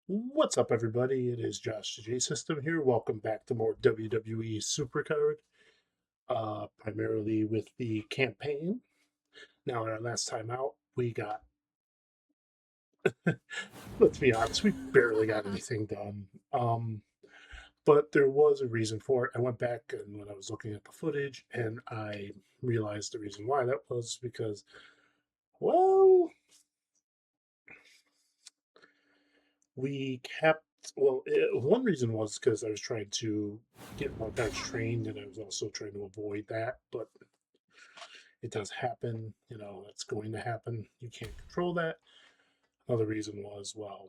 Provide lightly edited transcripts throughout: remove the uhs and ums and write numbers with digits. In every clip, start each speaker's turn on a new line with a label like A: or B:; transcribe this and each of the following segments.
A: What's up, everybody? It is JOSHTHEJSYSTEM here. Welcome back to more WWE Supercard, primarily with the campaign. Now, our last time out, we got, let's be honest, we barely got anything done. But there was a reason for it. I went back and when I was looking at the footage, and I realized the reason why that was because, well, we kept one reason was because I was trying to get more guys trained, and I was also trying to avoid that. But it does happen, that's going to happen. You can't control that. Another reason was, well,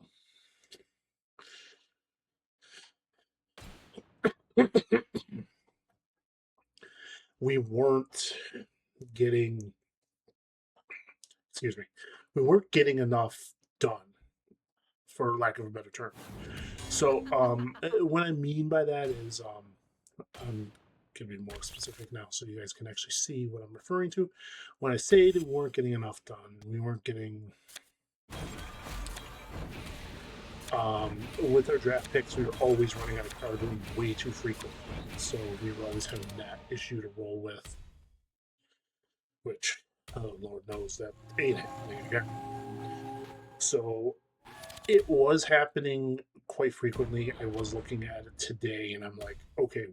A: we weren't getting, excuse me, we weren't getting enough done, for lack of a better term. So, what I mean by that is, I'm going to be more specific now so you guys can actually see what I'm referring to. When I say that we weren't getting enough done, we weren't getting, with our draft picks, we were always running out of card way too frequently. So we were always having that issue to roll with, which, oh, Lord knows that ain't happening again. So it was happening quite frequently. I was looking at it today, and I'm like, okay,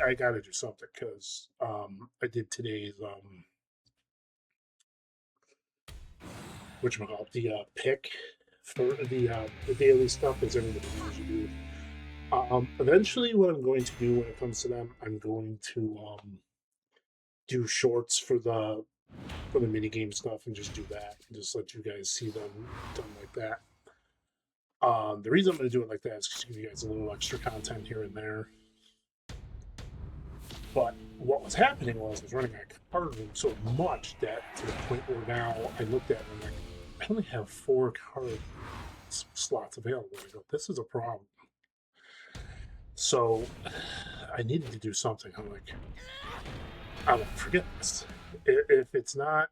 A: I got to do something because I did today's the pick for the daily stuff, as everybody usually do. Eventually, what I'm going to do when it comes to them, I'm going to do shorts for the mini game stuff and just do that, and just let you guys see them done like that. The reason I'm going to do it like that is to give you guys a little extra content here and there. But what was happening was I was running a card room so much that to the point where now I looked at it and I'm like, I only have 4 card slots available. I go, this is a problem. So I needed to do something. I'm like, I'm like, forget this. If it's not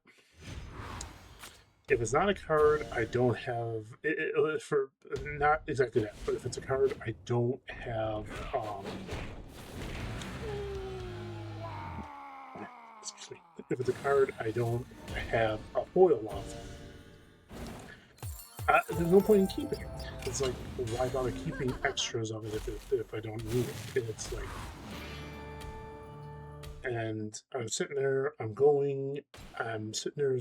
A: a card, I don't have for not exactly that. But if it's a card, I don't have. Excuse me. If it's a card, I don't have a foil of. There's no point in keeping it. It's like, why bother keeping extras of it if I don't need it? And it's like, and I'm sitting there, I'm sitting there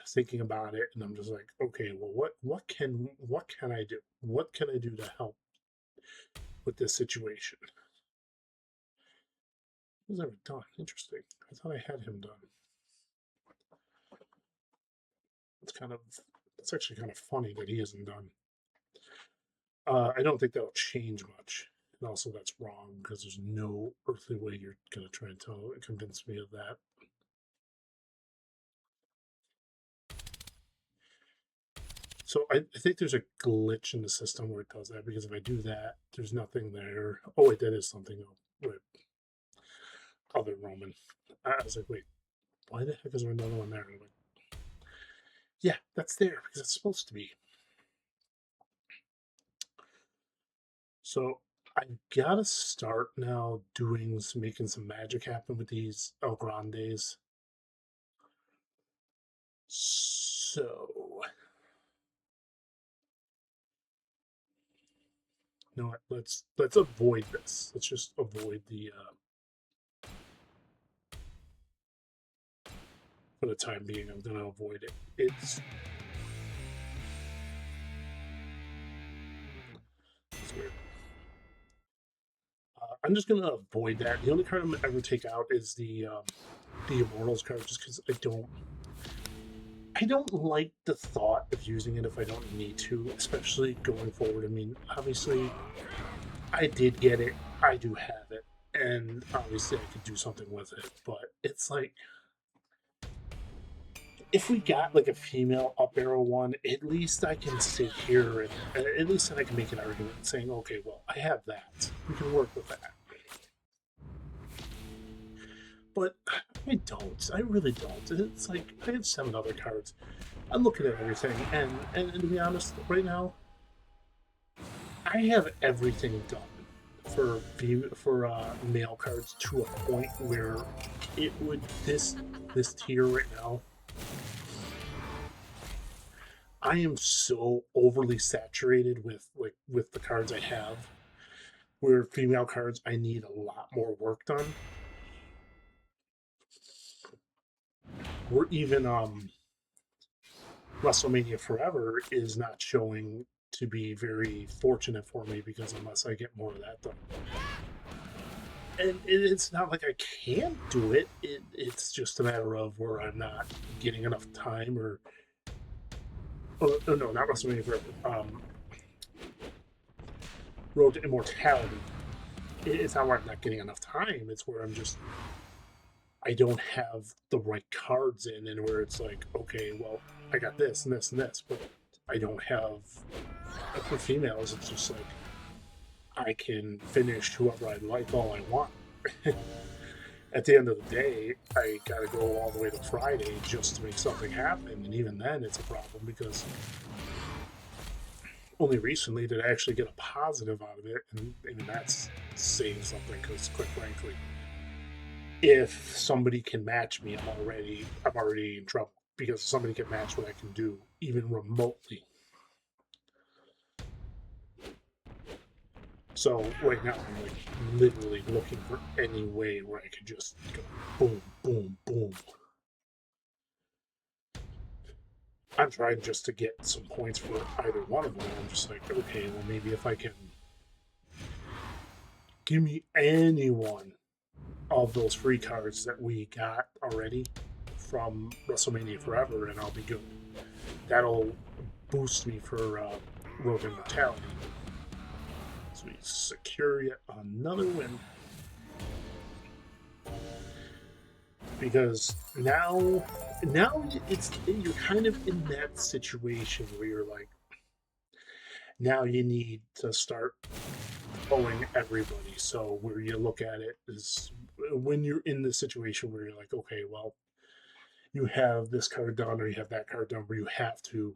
A: thinking about it, and I'm just like, okay, well, what can I do? What can I do to help with this situation? He was never done. Interesting. I thought I had him done. It's actually kind of funny that he isn't done. I don't think that'll change much. And also, that's wrong because there's no earthly way you're going to try and convince me of that. So I think there's a glitch in the system where it does that, because if I do that, there's nothing there. Oh, wait, that is something. Oh, wait. Other Roman. I was like, wait, why the heck is there another one there? And I'm like, yeah, that's there because it's supposed to be. So I gotta start now making some magic happen with these El Grandes. So, you know what? Let's avoid this. Let's just avoid the for the time being. I'm gonna avoid it. It's weird. I'm just gonna avoid that. The only card I'm gonna ever take out is the Immortals card, just because I don't like the thought of using it if I don't need to, especially going forward. I mean, obviously, I did get it. I do have it, and obviously, I could do something with it. But it's like, if we got like a female up arrow one, at least I can sit here and at least then I can make an argument saying, okay, well, I have that. We can work with that. But I don't. I really don't. It's like I have 7 other cards. I'm looking at everything, and to be honest, right now, I have everything done for mail cards to a point where it would this tier right now. I am so overly saturated with the cards I have. Where female cards, I need a lot more work done. We're even WrestleMania Forever is not showing to be very fortunate for me because unless I get more of that done. And it's not like I can't do it. It's just a matter of where I'm not getting enough time oh no, not WrestleMania Forever. Road to Immortality. It's not where I'm not getting enough time. It's where I don't have the right cards in, and where it's like, okay, well, I got this and this and this, but I don't have. For females, it's just like I can finish whoever I like all I want. At the end of the day, I gotta go all the way to Friday just to make something happen, and even then, it's a problem because only recently did I actually get a positive out of it, and that's saying something because, quite frankly, if somebody can match me, I'm already in trouble because somebody can match what I can do, even remotely. So right now I'm like literally looking for any way where I could just go boom, boom, boom. I'm trying just to get some points for either one of them. I'm just like, okay, well maybe if I can give me any one of those free cards that we got already from WrestleMania Forever, and I'll be good. That'll boost me for Road to Immortality. So we secure yet another win. Because now you're kind of in that situation where you're like, now you need to start pulling everybody. So where you look at it is when you're in the situation where you're like, okay, well, you have this card done or you have that card done where you have to.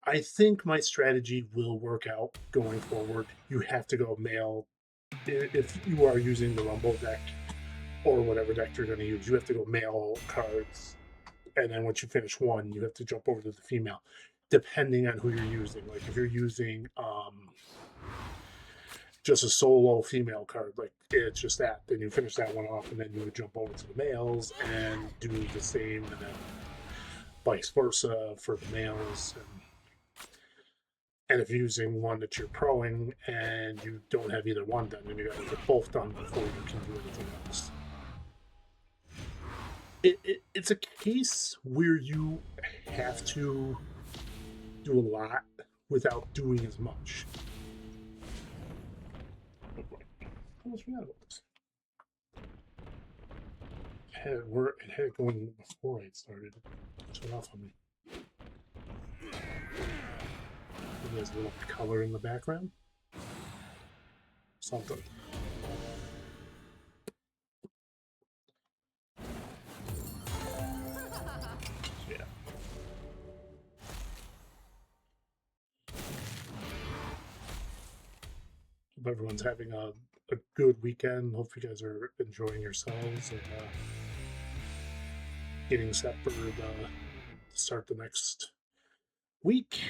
A: I think my strategy will work out going forward. You have to go mail if you are using the Rumble deck or whatever deck you're going to use. You have to go mail cards, and then once you finish one, you have to jump over to the female, depending on who you're using. Like if you're using just a solo female card, like it's just that, then you finish that one off, and then you would jump over to the males and do the same, and then vice versa for the males. And if you're using one that you're proing and you don't have either one done, then you got to get both done before you can do anything else. It's a case where you have to do a lot without doing as much. I almost forgot about this. It had it going before I started. Turn off on me. There's a little color in the background. Something. Yeah. Hope everyone's having a good weekend. Hope you guys are enjoying yourselves and getting set for to start the next week.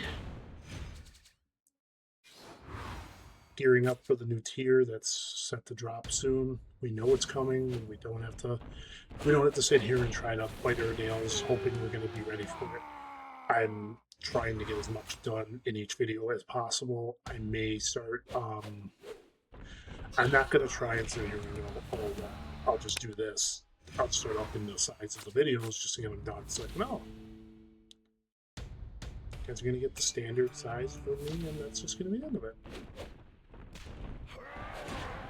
A: Gearing up for the new tier that's set to drop soon. We know it's coming, and we don't have to sit here and try to bite our nails hoping we're going to be ready for it. I'm trying to get as much done in each video as possible. I may start. I'm not going to try and sit here and go, oh, well, I'll just do this. I'll start upping the size of the videos just to get them done. It's like, no. You guys are going to get the standard size for me, and that's just going to be the end of it.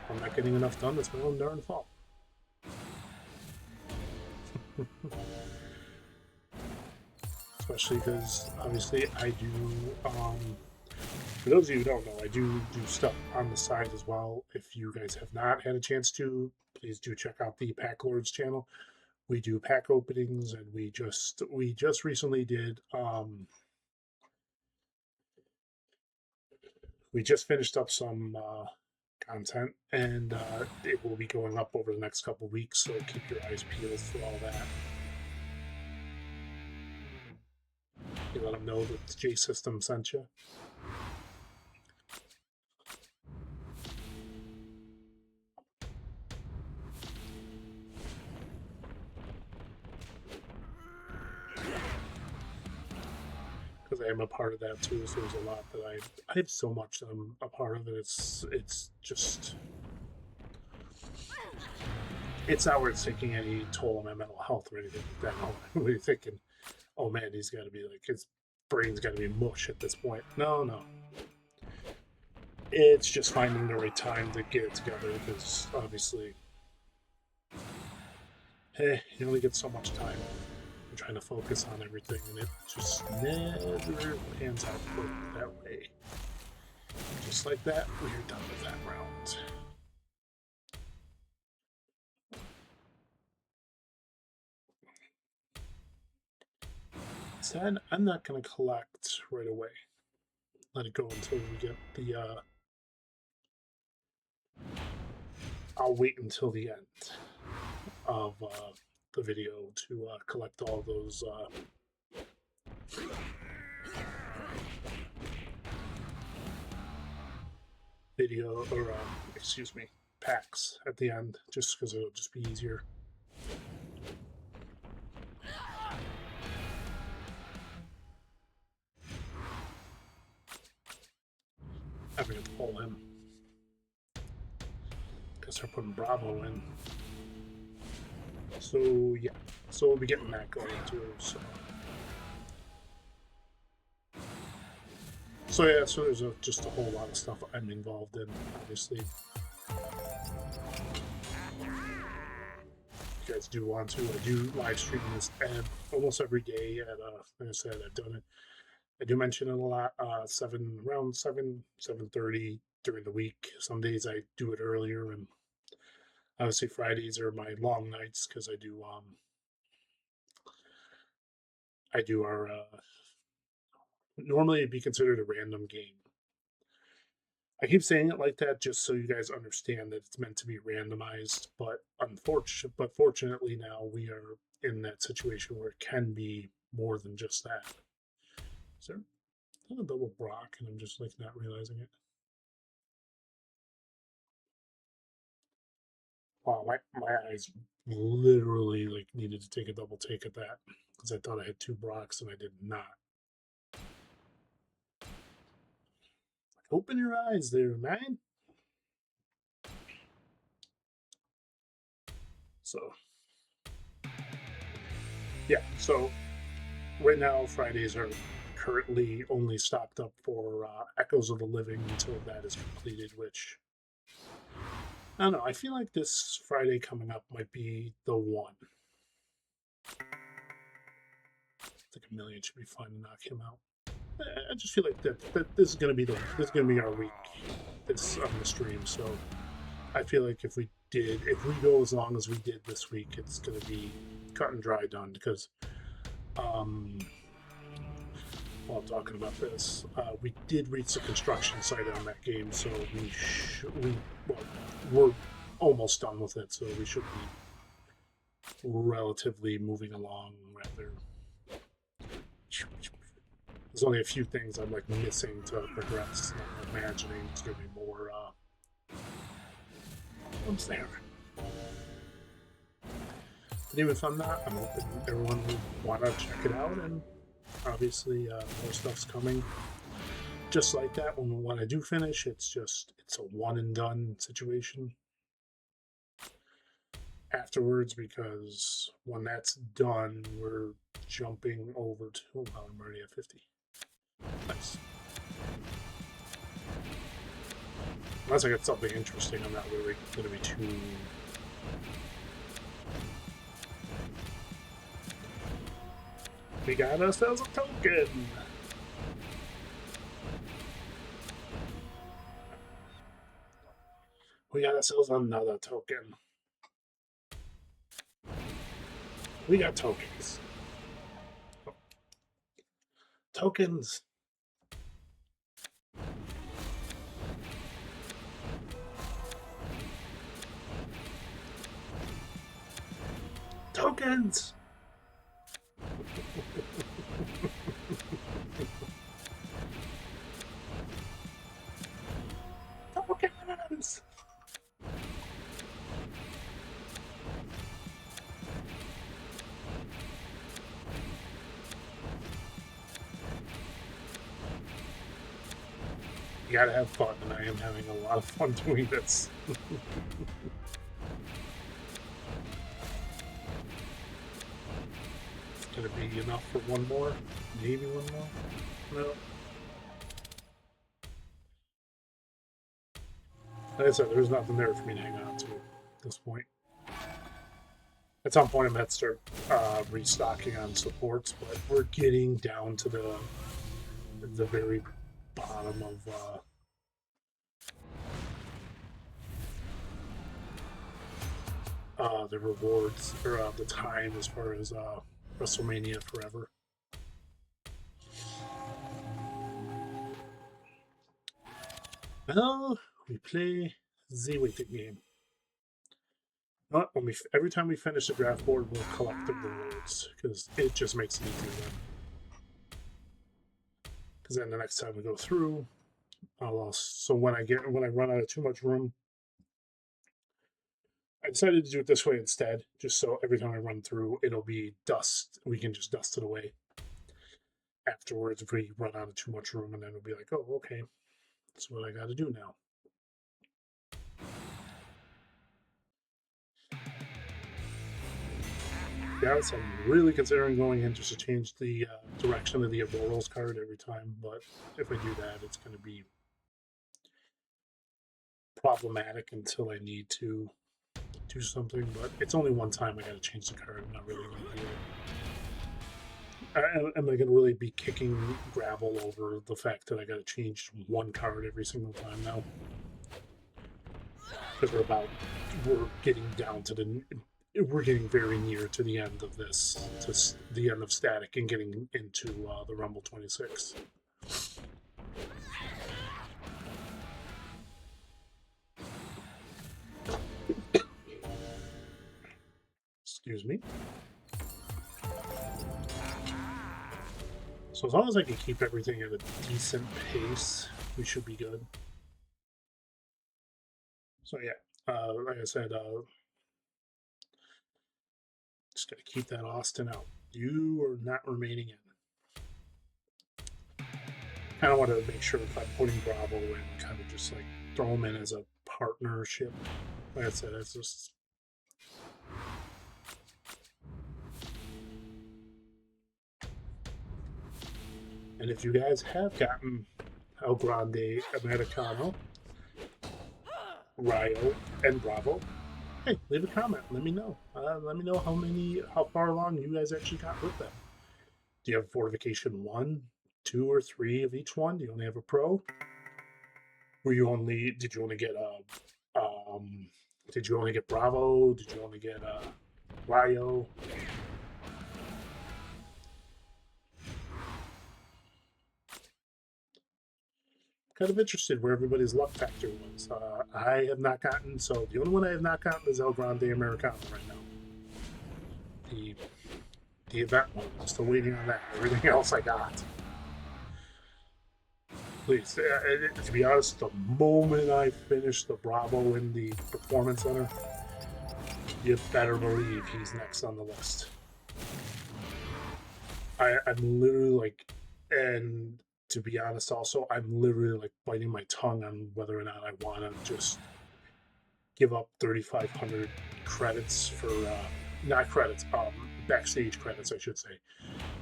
A: I'm not getting enough done. That's my own darn fault. Especially because obviously I do. For those of you who don't know, I do stuff on the side as well. If you guys have not had a chance to, please do check out the Pack Lords channel. We do pack openings, and we just recently did. we just finished up some content, and it will be going up over the next couple weeks, so keep your eyes peeled for all that. You let them know that the JOSHTHEJSYSTEM sent you. Because I am a part of that too, so there's a lot that I have so much that I'm a part of it. It's just, it's not where it's taking any toll on my mental health or anything like that. When you're thinking, oh man, he's got to be like, his brain's got to be mush at this point. No. It's just finding the right time to get it together, because obviously, hey, you only get so much time. I'm trying to focus on everything, and it just never pans out that way. Just like that, we're done with that round. Instead, I'm not going to collect right away. Let it go until we get the... I'll wait until the end of the video to collect all those video, or excuse me, packs at the end, just because it'll just be easier. I'm going to pull him because they're putting Bravo in. So yeah, so we'll be getting that going too. So yeah, so there's just a whole lot of stuff I'm involved in, obviously. If you guys do want to, I do live stream this almost every day at like I said, I've done it. I do mention it a lot. Around 7:30 during the week. Some days I do it earlier, and obviously Fridays are my long nights because I do our normally it'd be considered a random game. I keep saying it like that just so you guys understand that it's meant to be randomized, but fortunately now we are in that situation where it can be more than just that. Is there a double Brock and I'm just like not realizing it? Wow, my eyes literally like needed to take a double take at that because I thought I had 2 Brocks and I did not. Open your eyes there, man. So, yeah, so right now Fridays are currently only stocked up for Echoes of the Living until that is completed, which, I don't know, I feel like this Friday coming up might be the one. I think a million should be fine to knock him out. I just feel like that this is gonna be our week this on the stream. So I feel like if we go as long as we did this week, it's gonna be cut and dry done. Because while talking about this, we did reach the construction site on that game, so we're almost done with it. So we should be relatively moving along rather. There's only a few things I'm like missing to progress. I'm imagining it's gonna be more what's there. But even if I'm not, I'm hoping everyone will want to check it out, and obviously more stuff's coming. Just like that, when I do finish, it's a one and done situation afterwards, because when that's done, we're jumping over to, oh wow, I'm already at 50. Nice. Unless I get something interesting, I'm not really going to be too... We got ourselves a token! We got ourselves another token. We got tokens. Tokens. Tokens! Tokens! You gotta have fun, and I am having a lot of fun doing this. It's gonna be enough for one more? Maybe one more? No. Like I said, there's nothing there for me to hang on to at this point. At some point, I'm going to start restocking on supports, but we're getting down to the very bottom of the rewards, or the time as far as WrestleMania Forever. Well, we play the waiting game. When every time we finish the draft board, we'll collect the rewards because it just makes it easier then. Because then the next time we go through, so when I run out of too much room, I decided to do it this way instead, just so every time I run through, it'll be dust. We can just dust it away afterwards if we run out of too much room, and then it'll be like, oh, okay, that's what I got to do now. Yeah, so I'm really considering going in just to change the direction of the Immortals card every time, but if I do that, it's going to be problematic until I need to do something, but it's only one time I got to change the card. I'm not really going to do it. Am I going to really be kicking gravel over the fact that I got to change one card every single time now? Because we're getting down to we're getting very near to the end of this, to the end of Static and getting into the Rumble 26. Excuse me. So as long as I can keep everything at a decent pace, we should be good. So yeah, like I said, just gotta keep that Austin out. You are not remaining in. Kind of want to make sure if I'm putting Bravo in, kind of just like throw him in as a partnership. Like I said, it's just. And if you guys have gotten El Grande, Americano, Rayo, and Bravo, hey, leave a comment. Let me know. Let me know how far along you guys actually got with them. Do you have Fortification 1, 2, or 3 of each one? Do you only have a Pro? Did you only get did you only get Bravo? Did you only get Rayo? Kind of interested where everybody's luck factor was. I have not gotten, so the only one I have not gotten is El Grande Americano right now. The event one. I'm still waiting on that. Everything else I got. Please, to be honest, the moment I finish the Bravo in the Performance Center, you better believe he's next on the list. I'm literally like, and to be honest, also, I'm literally like biting my tongue on whether or not I want to just give up 3,500 credits for, not credits, backstage credits, I should say,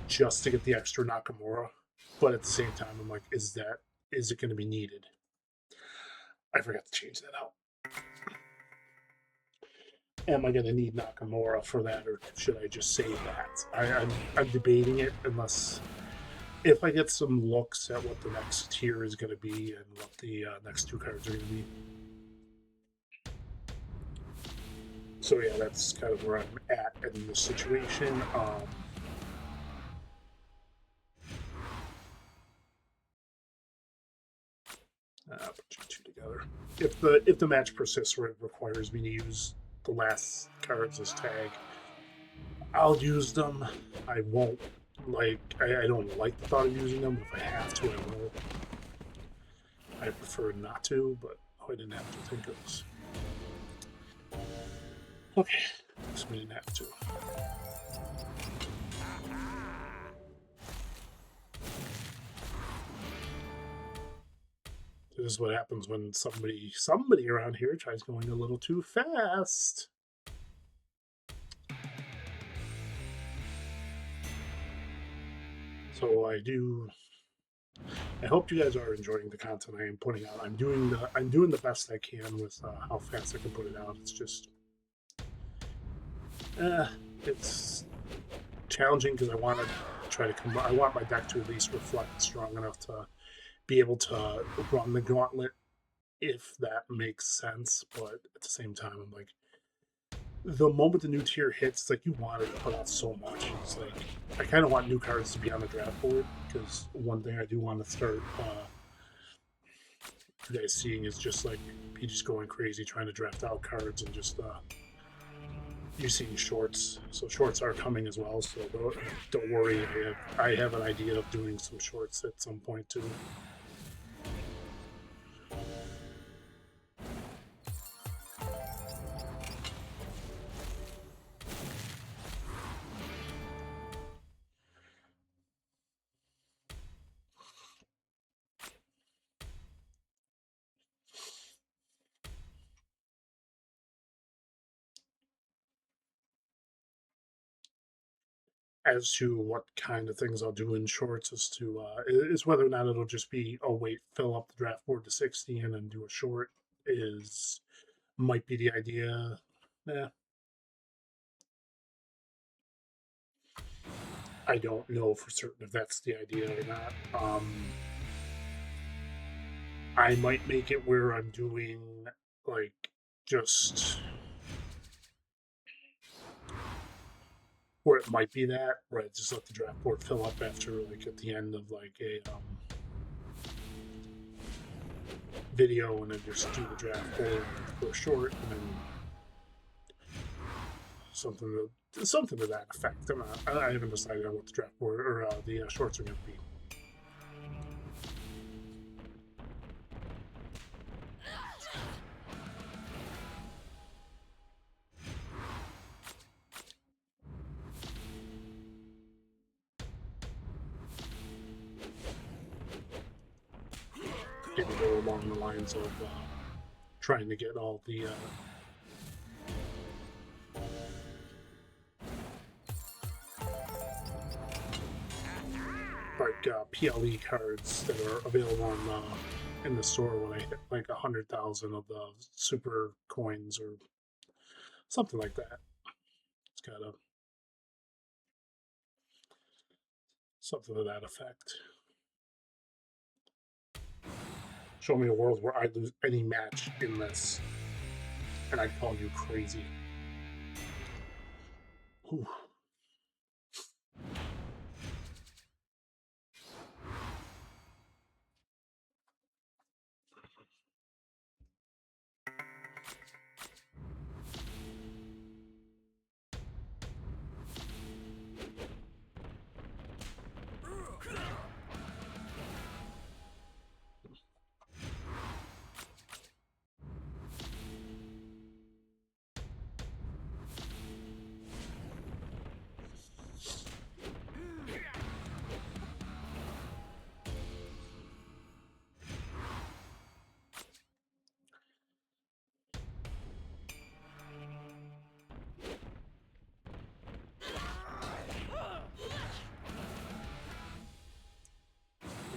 A: just to get the extra Nakamura. But at the same time, I'm like, is it going to be needed? I forgot to change that out. Am I going to need Nakamura for that, or should I just save that? I'm debating it, unless if I get some looks at what the next tier is going to be and what the next two cards are going to be. So yeah, that's kind of where I'm at in this situation. I'll put you two together. If the match persists where it requires me to use the last cards as tag, I'll use them. I won't, like, I don't like the thought of using them. If I have to, I will. I prefer not to, but I didn't have to think of this. Okay, so we didn't have to. This is what happens when somebody around here tries going a little too fast. So I hope you guys are enjoying the content I am putting out. I'm doing the best I can with how fast I can put it out. It's just it's challenging because I want to try to I want my deck to at least reflect strong enough to be able to run the gauntlet, if that makes sense. But at the same time, I'm like, the moment the new tier hits, it's like you wanted to put out so much. It's like I kind of want new cards to be on the draft board, because one thing I do want to start you guys seeing is just like me just going crazy trying to draft out cards, and just you seeing shorts. So shorts are coming as well. So don't worry. I have an idea of doing some shorts at some point too. As to what kind of things I'll do in shorts is whether or not it'll just be, oh wait, fill up the draft board to 60 and then do a short might be the idea. Yeah. I don't know for certain if that's the idea or not. I might make it where I'm doing like just where it might be that, where I just let the draft board fill up after, like, at the end of like a video, and then just do the draft board for a short, and then something to that effect. I haven't decided on what the draft board or the shorts are going to be. Maybe go along the lines of trying to get all the PLE cards that are available in the store when I hit like 100,000 of the super coins or something like that. It's got something to that effect. Show me a world where I lose any match in this, and I'd call you crazy. Whew.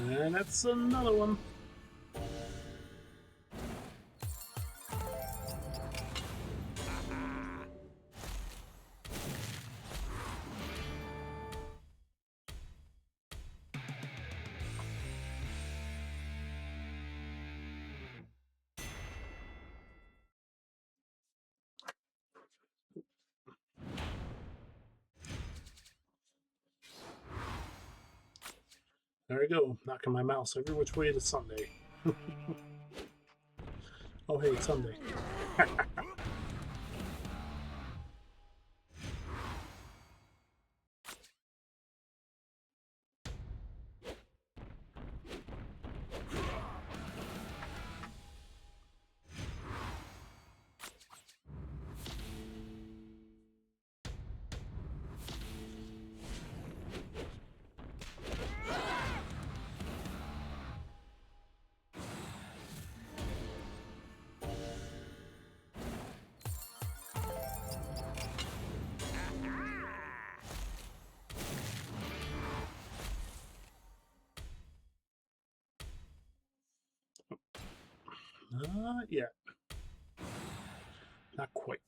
A: And that's another one. There we go, knocking my mouse every which way to Sunday. Oh, hey, it's Sunday. Not yet. Not quite.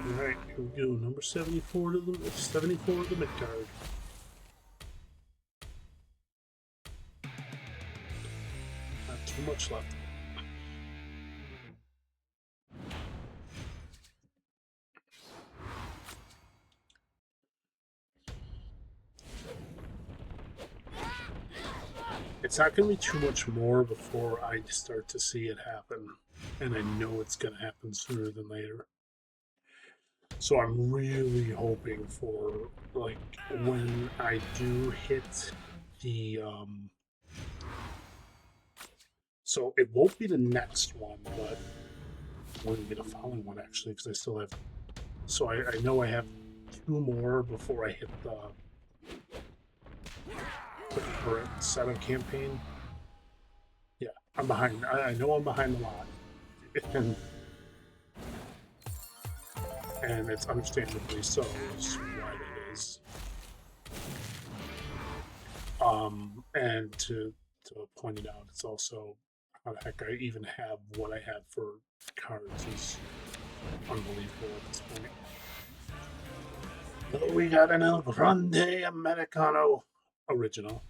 A: Alright, here we go. Number 74 to the 74 of the MIDCARD. Not too much left. It's not going to be too much more before I start to see it happen. And I know it's going to happen sooner than later. So I'm really hoping for, like, when I do hit the, so it won't be the next one, but we're going to get a following one, actually, because I still have, so I know I have 2 more before I hit the current setup campaign. Yeah, I'm behind. I know I'm behind a lot. And it's understandably so, is why it is. And to point it out, it's also how the heck I even have what I have for cards is unbelievable at this point. But we got an El Grande Americano original.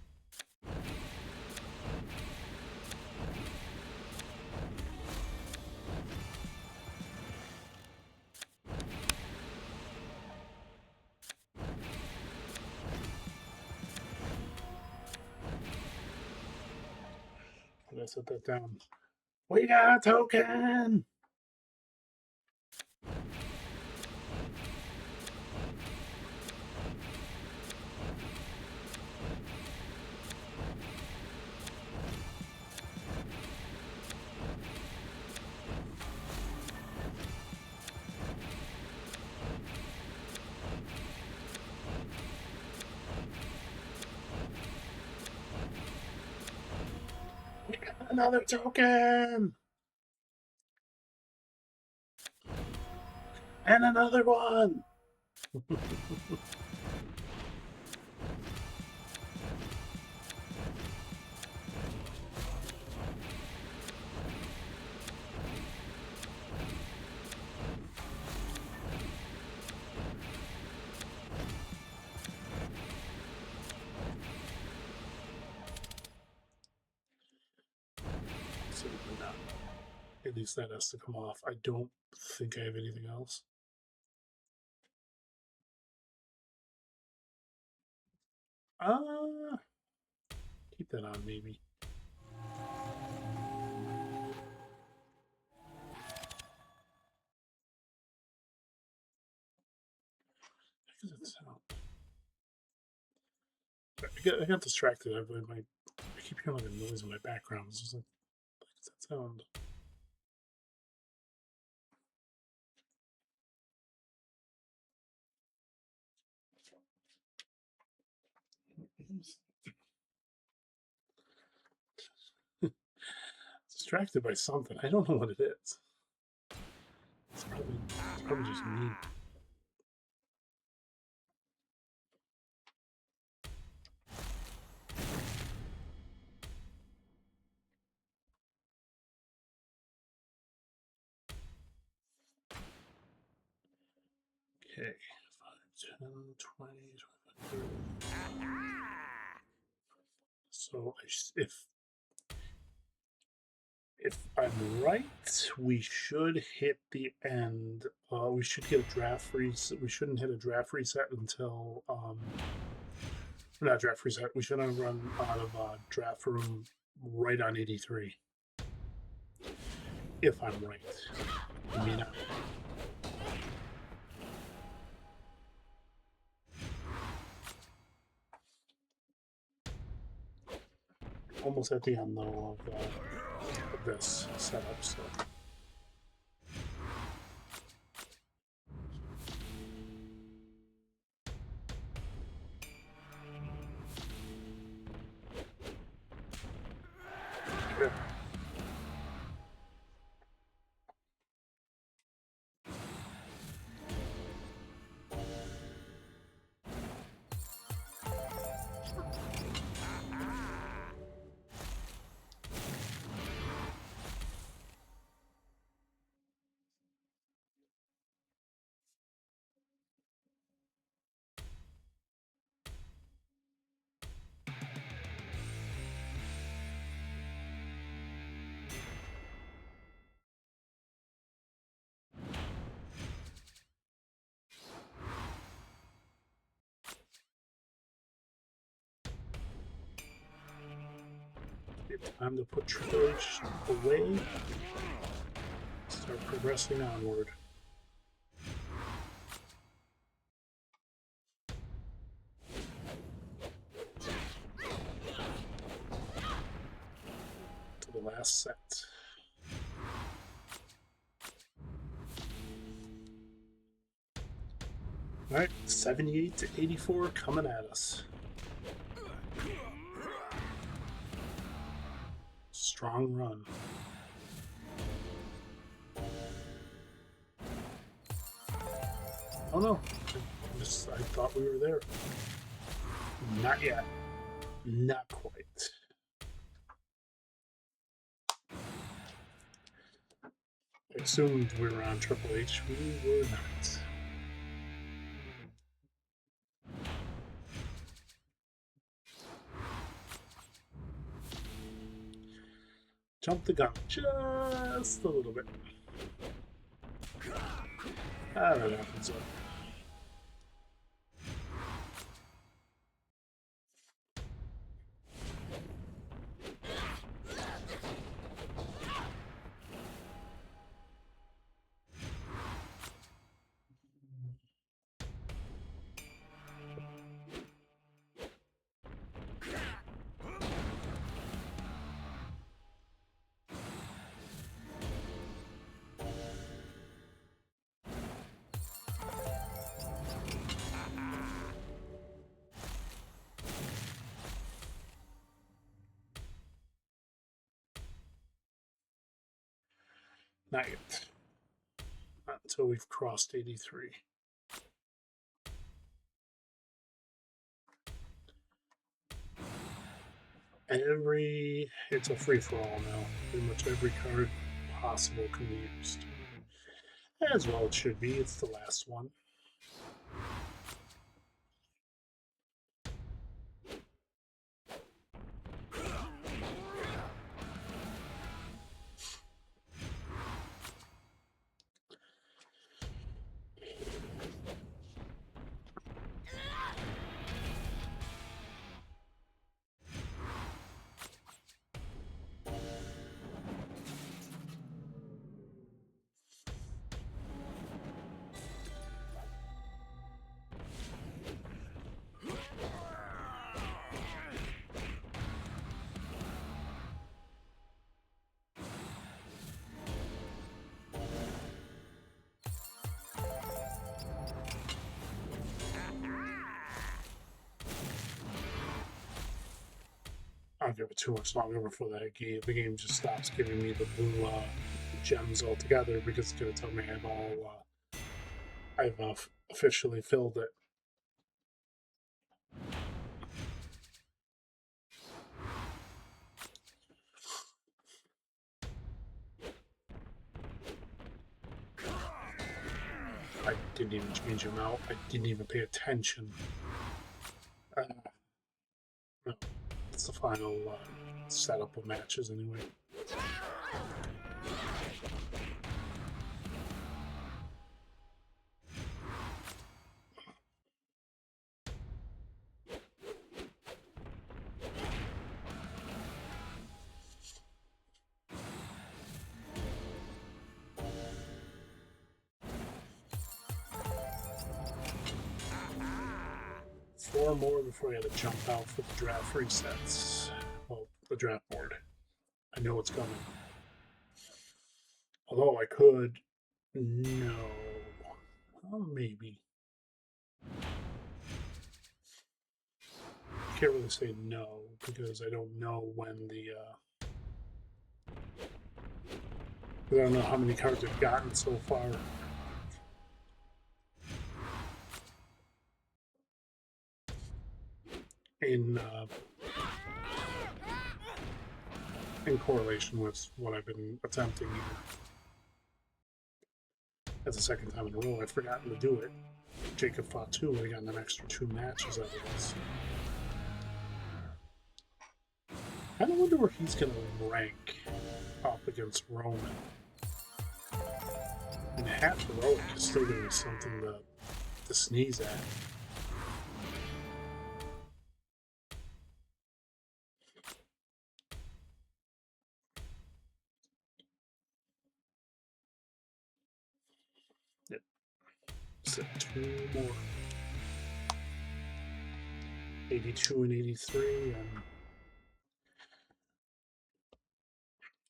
A: Did I set that down? We got a token! We got another token! And another one! Absolutely not. At least that has to come off. I don't think I have anything else. Keep that on, maybe. I got distracted. I keep hearing like a noise in my background. It's just like, what does that sound? Distracted by something. I don't know what it is. It's probably just me. Okay. 5, 10, 20, 25, 30. So if If I'm right, we should hit the end. We should get a draft reset. We shouldn't hit a draft reset until not draft reset. We shouldn't run out of draft room right on 83. If I'm right, I mean. Almost at the end though of this setup, so. Okay. Time to put Triple H away. Start progressing onward. To the last set. Alright, 78 to 84 coming at us. Strong run. Oh no, I thought we were there. Not yet. Not quite. I assumed we were on Triple H. We were not. Jump the gun just a little bit. That happens. Not yet. Not until we've crossed 83. It's a free-for-all now. Pretty much every card possible can be used. As well it should be. It's the last one. I'll give it too much longer before the game just stops giving me the blue gems altogether, because it's going to tell me I've officially filled it. I didn't even change them out. I didn't even pay attention. No. It's the final setup of matches anyway. 4 more before I gotta jump out for the draft resets. Well, the draft board. I know it's coming. Although I could. No. Well, maybe. I can't really say no because I don't know when the. I don't know how many cards I've gotten so far. In correlation with what I've been attempting here. That's the second time in a row I've forgotten to do it. Jacob fought 2, I got an extra 2 matches out of this. I kind of wonder where he's going to rank up against Roman. And half heroic is still going to be something to sneeze at. Yep. So 2 more. 82 and 83. And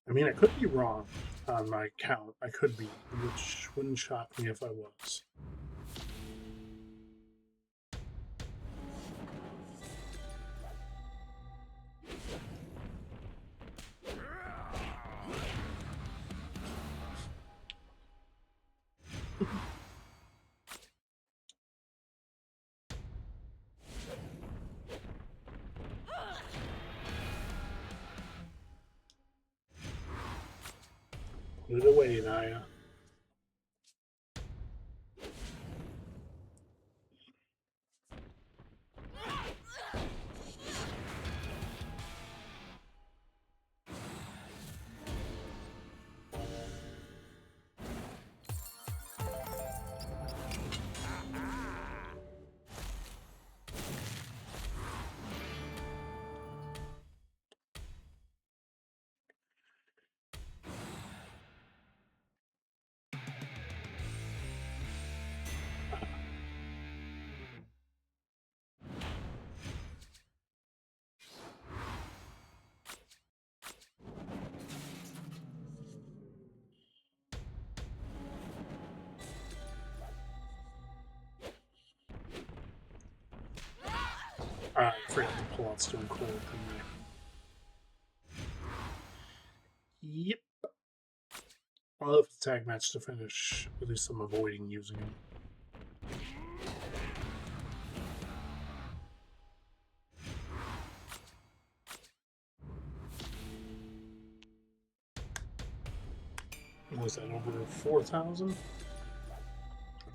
A: I mean, I could be wrong on my count. I could be, which wouldn't shock me if I was. Put it away, Naya. I forgot to pull out Stone Cold, didn't I? Yep. I'll have a tag match to finish. At least I'm avoiding using him. Was that over 4,000?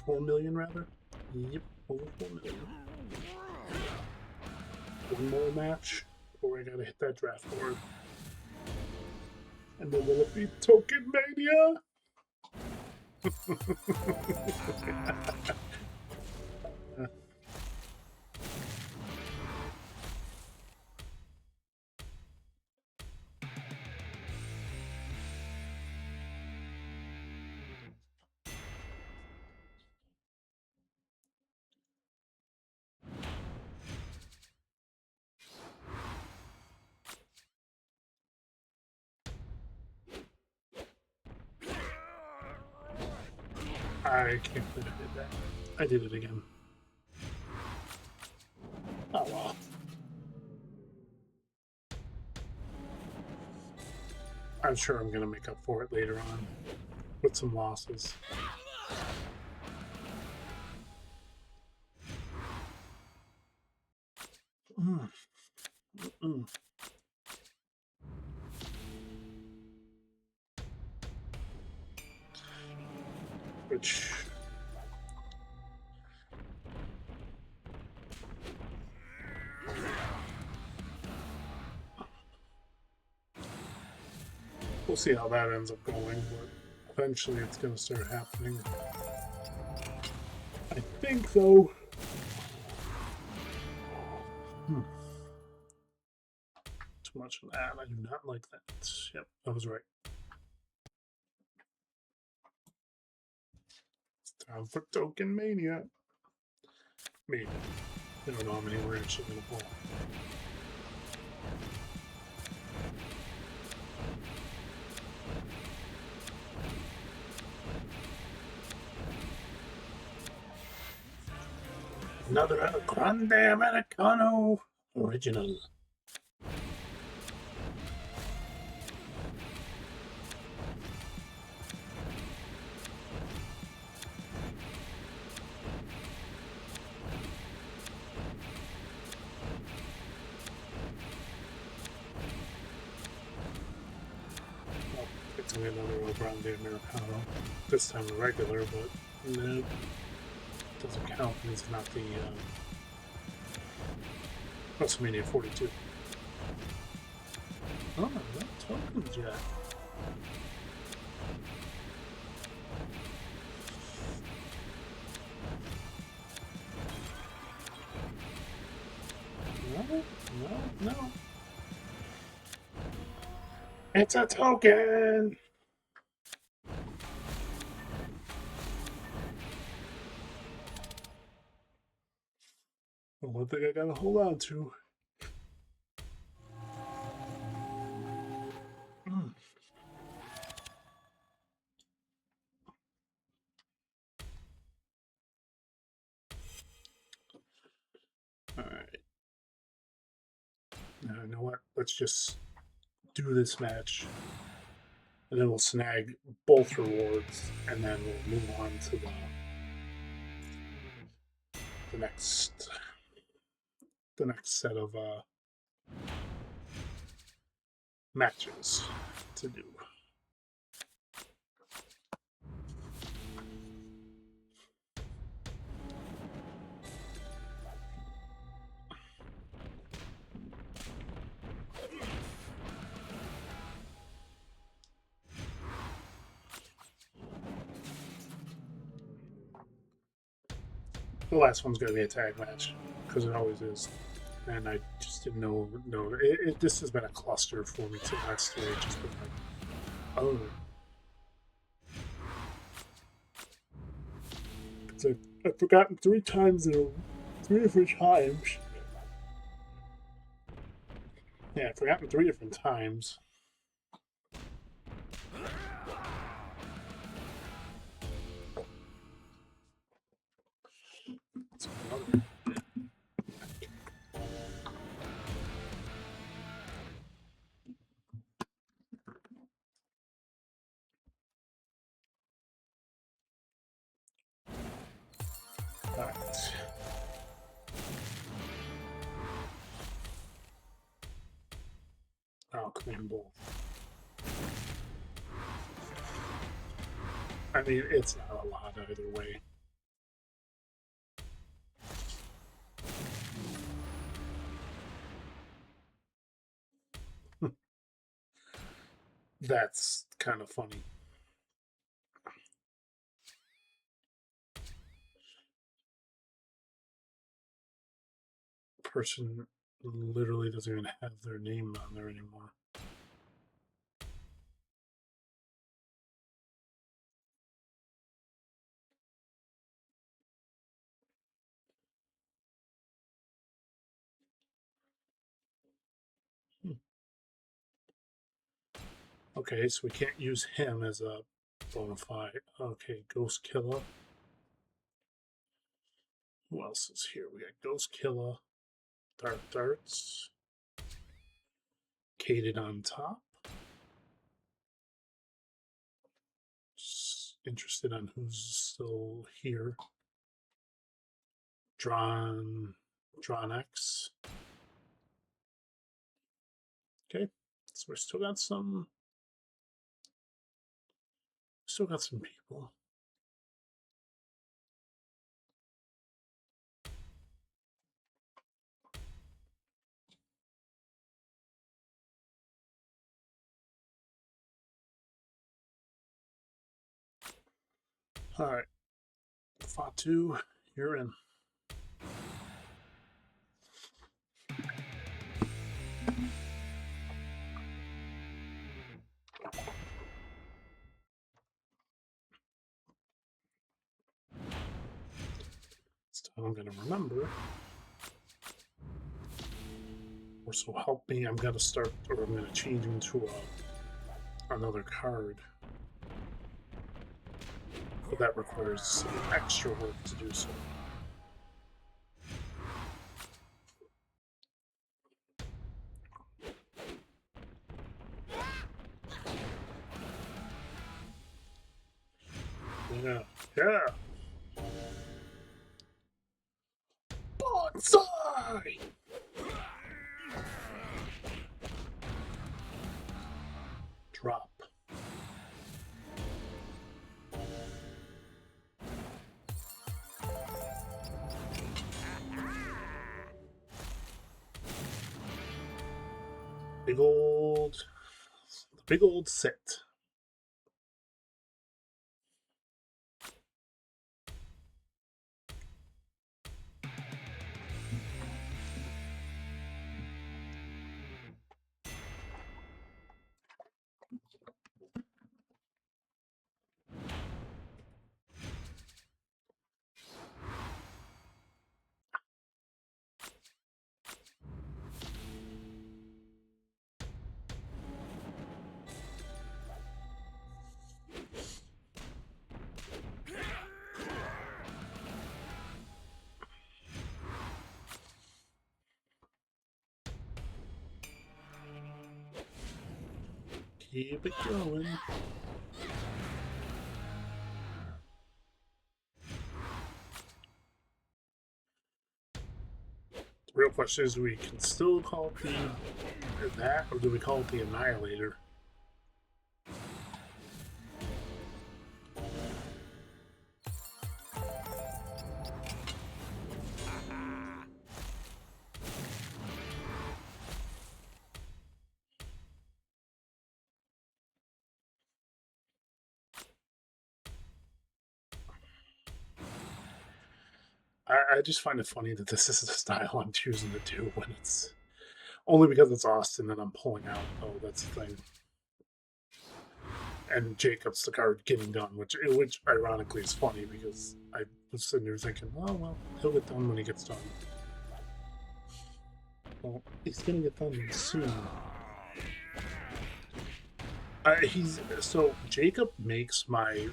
A: 4 million, rather? Yep, over 4 million. One more match before I gotta hit that draft board. And then will it be Token Mania? I can't believe I did that. I did it again. Oh well. I'm sure I'm going to make up for it later on with some losses. Which we'll see how that ends up going, but eventually it's going to start happening. I think, though. Too much of that. I do not like that. Yep, I was right. It's time for Token Mania. Maybe. I don't know how many we're actually going to pull. Another Grande Americano original. It's another Grande Americano. This time a regular, but no, doesn't count because it's not the WrestleMania 42. Oh, no tokens yet. No. It's a token! One thing I gotta hold on to. Alright. Now, you know what? Let's just do this match. And then we'll snag both rewards, and then we'll move on to the next set of matches to do. The last one's going to be a tag match, because it always is. And I just didn't know. No, this has been a cluster for me to last three. Just been like, oh. It's like, I've forgotten 3 times in 3 different times. Yeah, I've forgotten 3 different times. Alright. I'll claim both. I mean, it's not a lot either way. That's kind of funny. Person literally doesn't even have their name on there anymore. Okay, so we can't use him as a bona fide. Okay, Ghost Killer. Who else is here? We got Ghost Killer, Darts, Cated on top. Just interested on who's still here. Drawn X. Okay, so we're still got some people. All right, Fatu, you're in. This time I'm going to remember Or so help me, I'm gonna start, or I'm gonna change into another card. But that requires some extra work to do so. Yeah, yeah. Bonsai! Drop. Big old sit. Keep it going. The real question is, we can still call it that, or do we call it the Annihilator? I just find it funny that this is the style I'm choosing to do when it's only because it's Austin and I'm pulling out. Oh, that's the thing. And Jacob's the card getting done, which ironically is funny because I was sitting there thinking, oh well, he'll get done when he gets done. Well, he's gonna get done soon. So Jacob makes my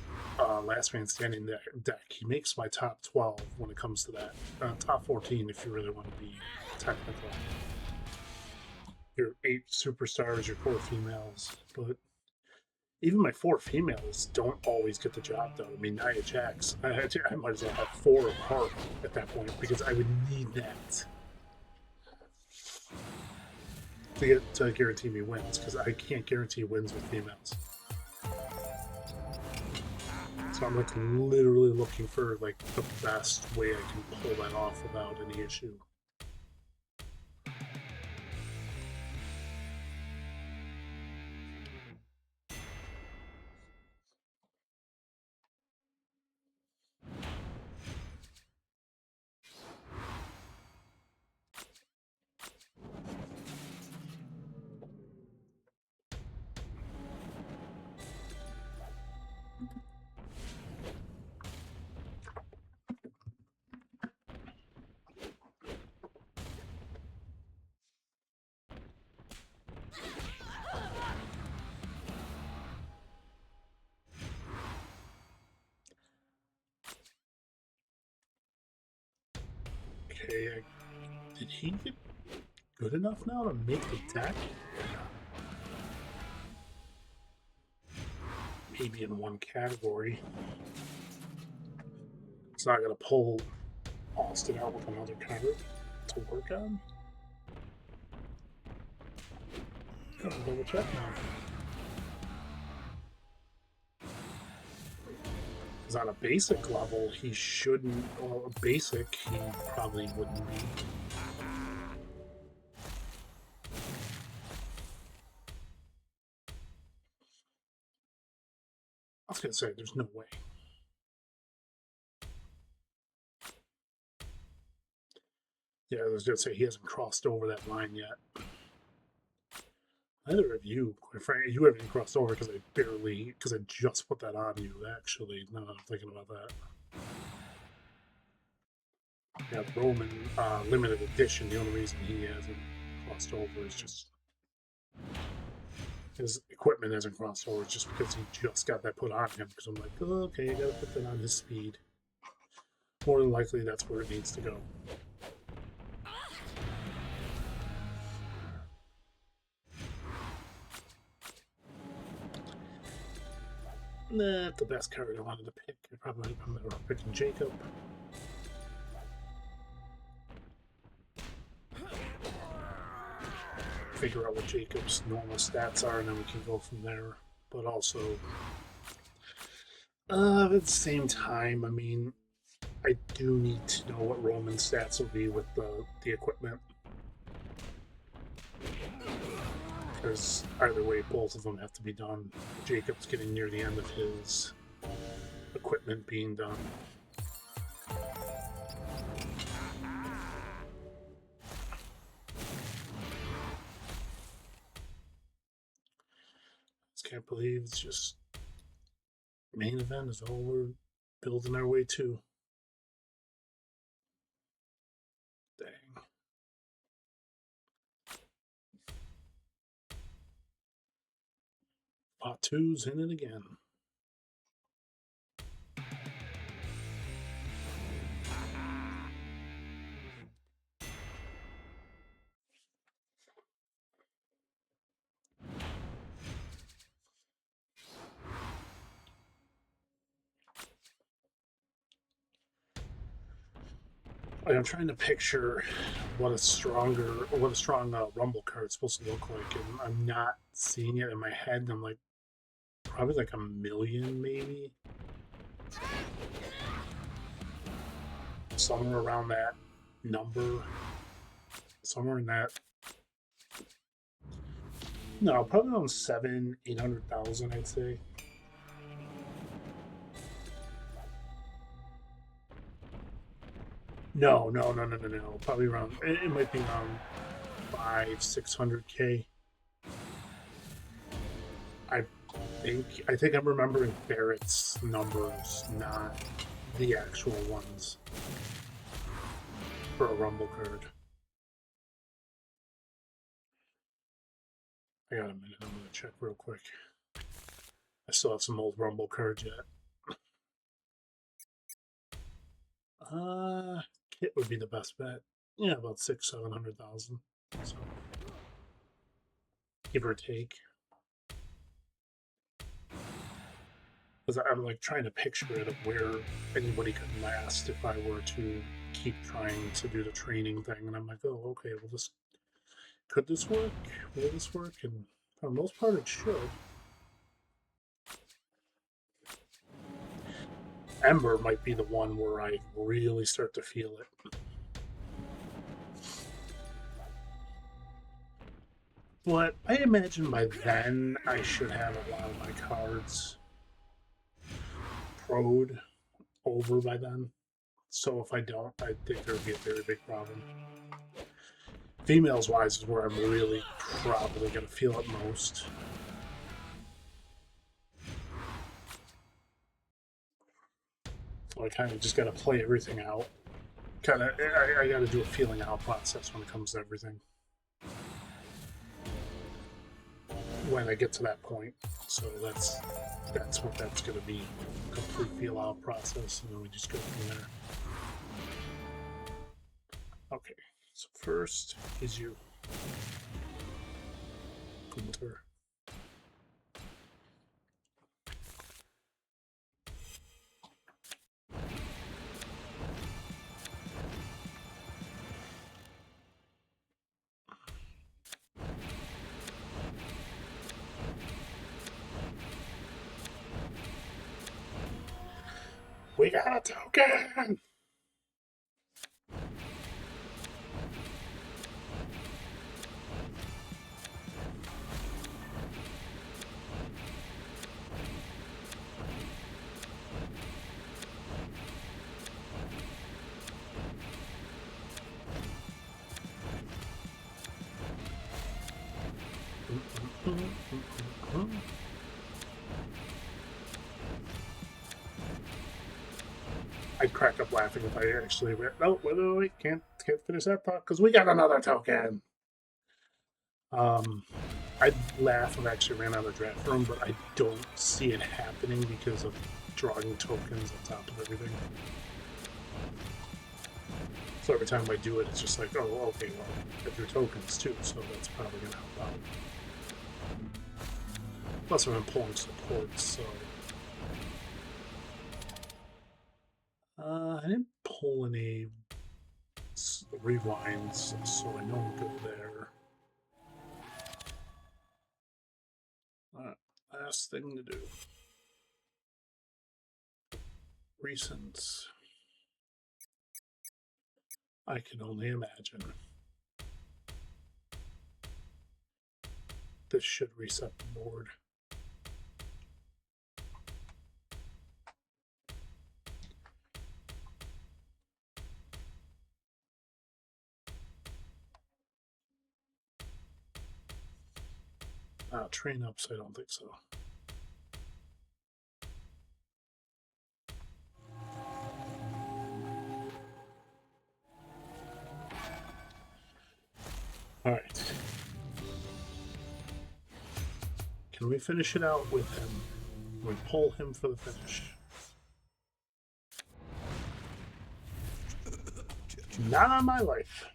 A: last man standing deck. He makes my top 12 when it comes to that. Top 14 if you really want to be technical. Your 8 superstars, your 4 females, but even my 4 females don't always get the job done. I mean, Nia Jax, I might as well have 4 apart at that point because I would need that to guarantee me wins, because I can't guarantee wins with females. So I'm like literally looking for like the best way I can pull that off without any issue. Okay, did he get good enough now to make the deck? Maybe in one category. It's not going to pull Austin out with another card to work on. I'll double check now. Because on a basic level, he shouldn't, or basic, he probably wouldn't be. I was going to say, there's no way. Yeah, I was going to say, he hasn't crossed over that line yet. Neither of you, quite frankly. You haven't crossed over because I just put that on you, actually, now that I'm thinking about that. Yeah, Roman limited edition, the only reason he hasn't crossed over. Is just his equipment hasn't crossed over. It's just because he just got that put on him. Because I'm like, oh, okay, I gotta put that on his speed. More than likely, that's where it needs to go. Not the best card I wanted to pick. I'm picking Jacob. Figure out what Jacob's normal stats are, and then we can go from there. But also, at the same time, I mean, I do need to know what Roman's stats will be with the equipment. Because either way, both of them have to be done. Jacob's getting near the end of his equipment being done. Just can't believe it's just main event is all we're building our way to. Dang. Pot 2's in it again. I'm trying to picture what a strong Rumble card is supposed to look like, and I'm not seeing it in my head. And I'm like, probably like 1 million, maybe somewhere around that number, somewhere in that. No, probably around 700,000-800,000, I'd say. No. Probably around. It might be around 500,000-600,000. I think I'm remembering Barrett's numbers, not the actual ones for a Rumble card. I got a minute. I'm gonna check real quick. I still have some old Rumble cards yet. Kit would be the best bet. Yeah, about 600,000-700,000. So, give or take. Because I'm like trying to picture it of where anybody could last if I were to keep trying to do the training thing. And I'm like, oh, okay, well, could this work? Will this work? And for the most part, it should. Ember might be the one where I really start to feel it. But I imagine by then I should have a lot of my cards pro'd over by then. So if I don't, I think there would be a very big problem. Females wise is where I'm really probably going to feel it most. So I kind of just got to play everything out. I got to do a feeling out process when it comes to everything. When I get to that point. So that's what that's going to be. A complete feel out process, and then we just go from there. Okay, so first is you. Gunter. We got a token! I'd crack up laughing if I actually went, no, wait, can't finish that thought because we got another token. I'd laugh if I actually ran out of draft room, but I don't see it happening because of drawing tokens on top of everything. So every time I do it, it's just like, oh, okay, well, I drew tokens too, so that's probably going to help out. Plus, I'm pulling support, so. I didn't pull any rewinds, so I know I'm good there. Last thing to do. Recents. I can only imagine. This should reset the board. Train ups, I don't think so. All right. Can we finish it out with him? We pull him for the finish. Not on my life.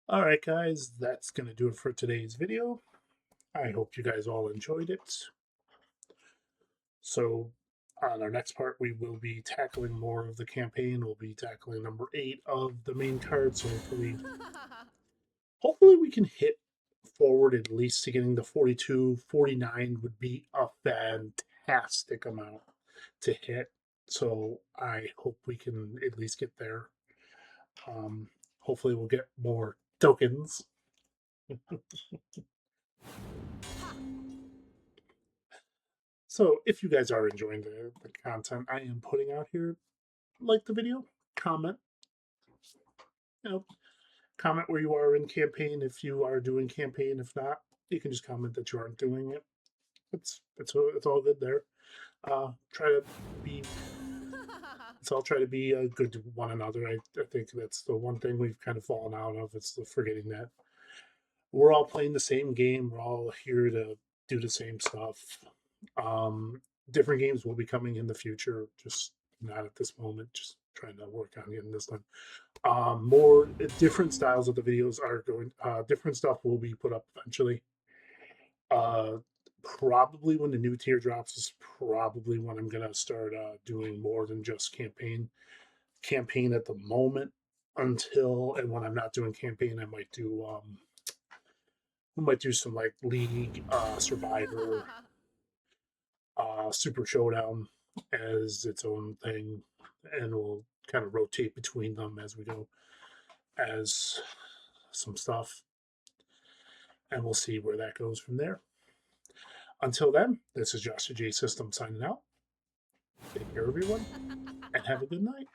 A: All right, guys, that's going to do it for today's video. I hope you guys all enjoyed it. So on our next part, we will be tackling more of the campaign. We'll be tackling number 8 of the main card. So hopefully we can hit forward at least to getting to 42. 49 would be a fantastic amount to hit. So I hope we can at least get there. Hopefully we'll get more tokens. So if you guys are enjoying the content I am putting out here, like the video, comment. Comment where you are in campaign if you are doing campaign. If not, you can just comment that you aren't doing it. It's all good there. Try to be. Let's all try to be good to one another. I think that's the one thing we've kind of fallen out of. It's the forgetting that we're all playing the same game. We're all here to do the same stuff. Different games will be coming in the future, just not at this moment. Just trying to work on getting this done. More different styles of the videos are going. Different stuff will be put up eventually. Probably when the new tier drops is probably when I'm gonna start doing more than just campaign. Campaign at the moment until, and when I'm not doing campaign, I might do some like League, Survivor, Super Showdown as its own thing, and we'll kind of rotate between them as we go as some stuff, and we'll see where that goes from there. Until then, this is JOSHTHEJSYSTEM signing out. Take care, everyone, and have a good night.